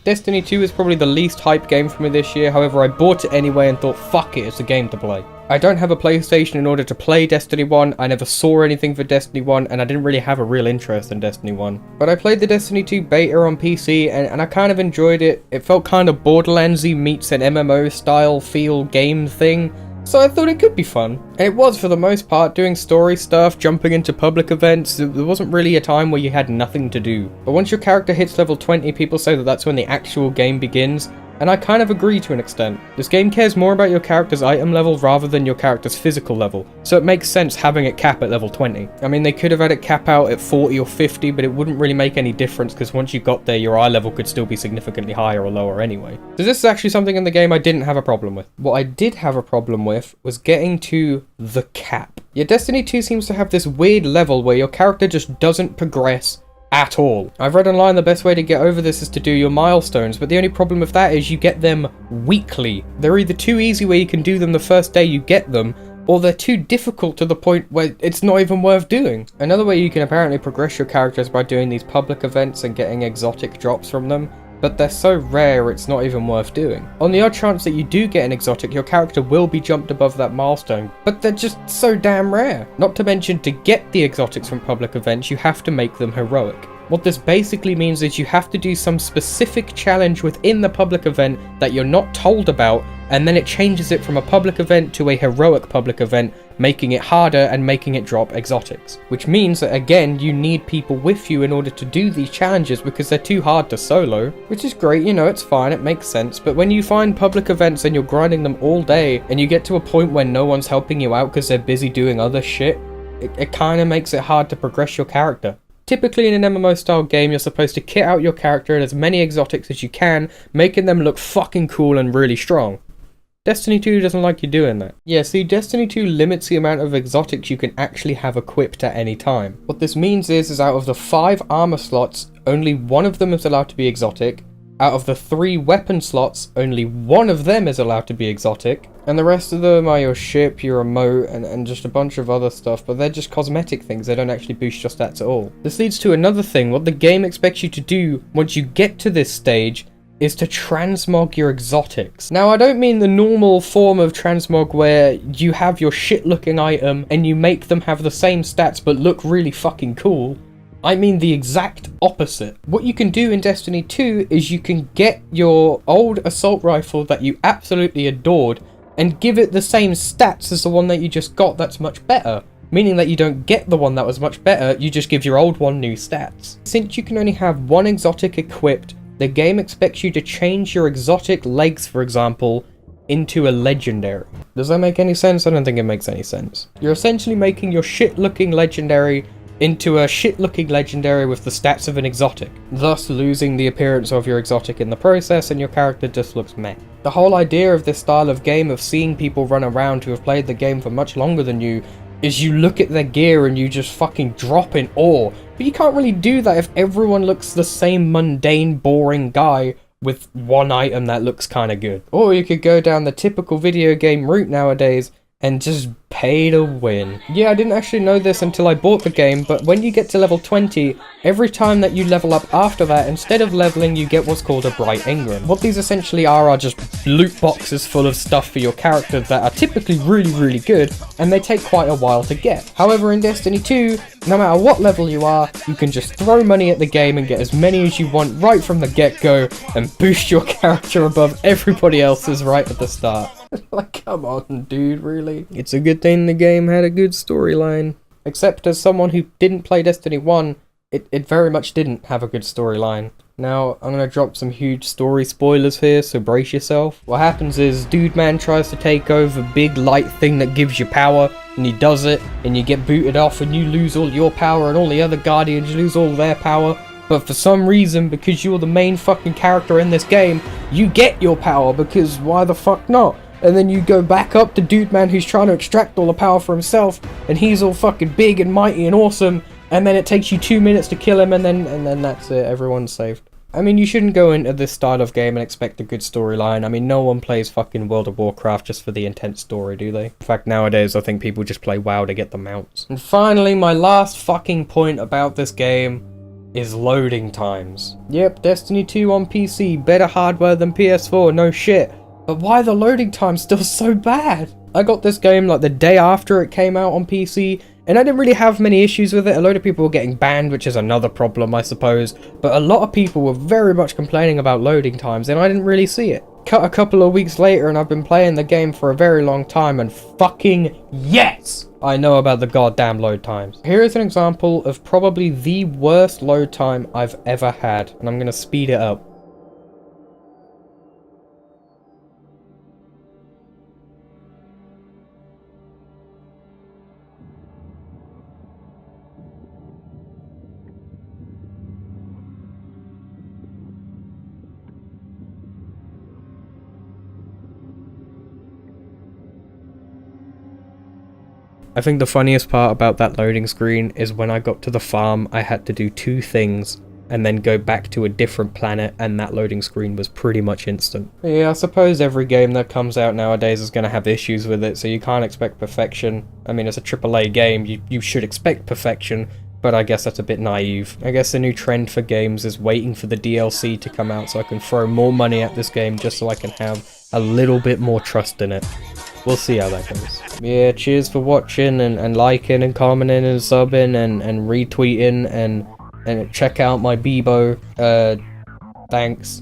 Destiny 2 is probably the least hyped game for me this year, however I bought it anyway and thought fuck it, it's a game to play. I don't have a PlayStation in order to play Destiny 1, I never saw anything for Destiny 1, and I didn't really have a real interest in Destiny 1. But I played the Destiny 2 beta on PC, and I kind of enjoyed it. It felt kind of Borderlands-y meets an MMO style feel game thing, so I thought it could be fun. And it was for the most part, doing story stuff, jumping into public events. There wasn't really a time where you had nothing to do. But once your character hits level 20, people say that that's when the actual game begins. And I kind of agree to an extent. This game cares more about your character's item level rather than your character's physical level, so it makes sense having it cap at level 20. I mean, they could have had it cap out at 40 or 50, but it wouldn't really make any difference because once you got there, your eye level could still be significantly higher or lower anyway. So this is actually something in the game I didn't have a problem with. What I did have a problem with was getting to the cap. Yeah, Destiny 2 seems to have this weird level where your character just doesn't progress at all. I've read online the best way to get over this is to do your milestones, but the only problem with that is you get them weekly. They're either too easy where you can do them the first day you get them, or they're too difficult to the point where it's not even worth doing. Another way you can apparently progress your characters by doing these public events and getting exotic drops from them, but they're so rare it's not even worth doing. On the odd chance that you do get an exotic, your character will be jumped above that milestone, but they're just so damn rare. Not to mention, to get the exotics from public events, you have to make them heroic. What this basically means is you have to do some specific challenge within the public event that you're not told about, and then it changes it from a public event to a heroic public event, making it harder and making it drop exotics. Which means that again, you need people with you in order to do these challenges because they're too hard to solo. Which is great, you know, it's fine, it makes sense, but when you find public events and you're grinding them all day, and you get to a point where no one's helping you out because they're busy doing other shit, it kind of makes it hard to progress your character. Typically in an MMO style game, you're supposed to kit out your character in as many exotics as you can, making them look fucking cool and really strong. Destiny 2 doesn't like you doing that. Yeah, see, Destiny 2 limits the amount of exotics you can actually have equipped at any time. What this means is out of the 5 armor slots, only 1 of them is allowed to be exotic. Out of the 3 weapon slots, only 1 of them is allowed to be exotic. And the rest of them are your ship, your emote, and just a bunch of other stuff, but they're just cosmetic things, they don't actually boost your stats at all. This leads to another thing. What the game expects you to do once you get to this stage is to transmog your exotics. Now, I don't mean the normal form of transmog where you have your shit looking item and you make them have the same stats but look really fucking cool. I mean the exact opposite. What you can do in Destiny 2 is you can get your old assault rifle that you absolutely adored and give it the same stats as the one that you just got that's much better. Meaning that you don't get the one that was much better, you just give your old one new stats. Since you can only have 1 exotic equipped, the game expects you to change your exotic legs, for example, into a legendary. Does that make any sense? I don't think it makes any sense. You're essentially making your shit-looking legendary into a shit-looking legendary with the stats of an exotic, thus losing the appearance of your exotic in the process, and your character just looks meh. The whole idea of this style of game, of seeing people run around who have played the game for much longer than you, is you look at their gear and you just fucking drop in awe. But you can't really do that if everyone looks the same mundane, boring guy with 1 item that looks kinda good. Or you could go down the typical video game route nowadays and just pay to win. Yeah, I didn't actually know this until I bought the game, but when you get to level 20, every time that you level up after that, instead of leveling, you get what's called a Bright Engram. What these essentially are just loot boxes full of stuff for your character that are typically really good, and they take quite a while to get. However, in Destiny 2, no matter what level you are, you can just throw money at the game and get as many as you want right from the get-go, and boost your character above everybody else's right at the start. Like, come on, dude, really? It's a good thing the game had a good storyline. Except as someone who didn't play Destiny 1, it very much didn't have a good storyline. Now, I'm gonna drop some huge story spoilers here, so brace yourself. What happens is, Dude Man tries to take over big light thing that gives you power, and he does it, and you get booted off, and you lose all your power, and all the other Guardians lose all their power. But for some reason, because you're the main fucking character in this game, you get your power, because why the fuck not? And then you go back up to Dude Man who's trying to extract all the power for himself, and he's all fucking big and mighty and awesome, and then it takes you 2 minutes to kill him, and then that's it, everyone's saved. I mean, you shouldn't go into this style of game and expect a good storyline. I mean, no one plays fucking World of Warcraft just for the intense story, do they? In fact, nowadays, I think people just play WoW to get the mounts. And finally, my last fucking point about this game is loading times. Yep, Destiny 2 on PC, better hardware than PS4, no shit. But why are the loading times still so bad? I got this game like the day after it came out on PC, and I didn't really have many issues with it. A load of people were getting banned, which is another problem, I suppose. But a lot of people were very much complaining about loading times, and I didn't really see it. Cut a couple of weeks later, and I've been playing the game for a very long time, and fucking yes! I know about the goddamn load times. Here is an example of probably the worst load time I've ever had, and I'm gonna speed it up. I think the funniest part about that loading screen is when I got to the farm, I had to do 2 things and then go back to a different planet, and that loading screen was pretty much instant. Yeah, I suppose every game that comes out nowadays is going to have issues with it, so you can't expect perfection. I mean, it's a AAA game, you should expect perfection, but I guess that's a bit naive. I guess the new trend for games is waiting for the DLC to come out so I can throw more money at this game just so I can have a little bit more trust in it. We'll see how that goes. Yeah, cheers for watching and liking and commenting and subbing and retweeting and check out my Bebo. Thanks.